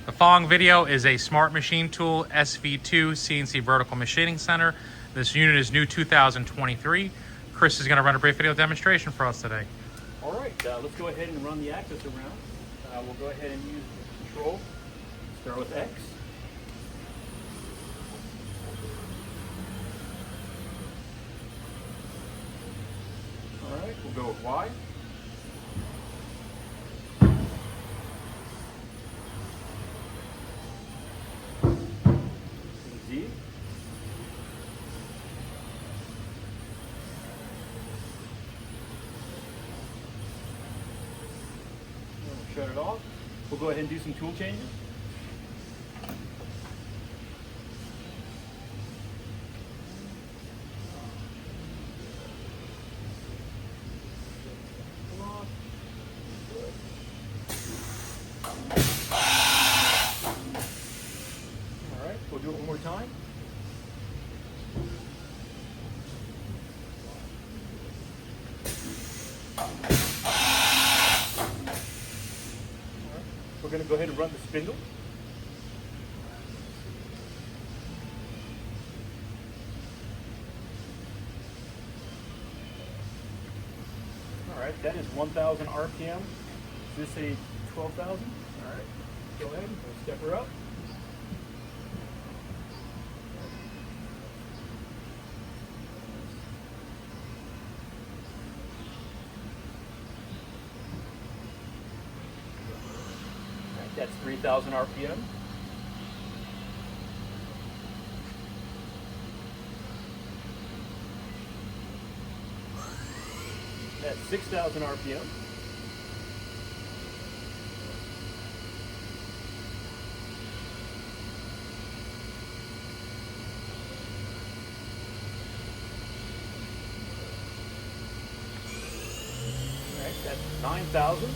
The following video is a Smart Machine Tool SV2 CNC Vertical Machining Center. This unit is new 2023. Chris is going to run a brief video demonstration for us today. All right, let's go ahead and run the axis around. We'll go ahead and use control. Start with X. All right, we'll go with Y. Z. We'll shut it off. We'll go ahead and do some tool changes. All right, we'll do it one more time. We're going to go ahead and run the spindle. All right, that is 1,000 RPM. Is this a 12,000? All right, go ahead, we'll step her up. That's 3,000 RPM. That's 6,000 RPM. All right, that's 9,000.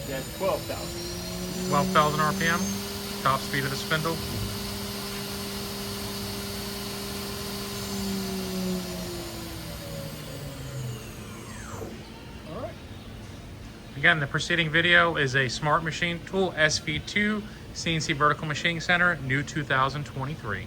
That's 12,000. 12,000 RPM, top speed of the spindle. All right. Again, the preceding video is a Smart Machine Tool SV2 CNC Vertical Machining Center, new 2023.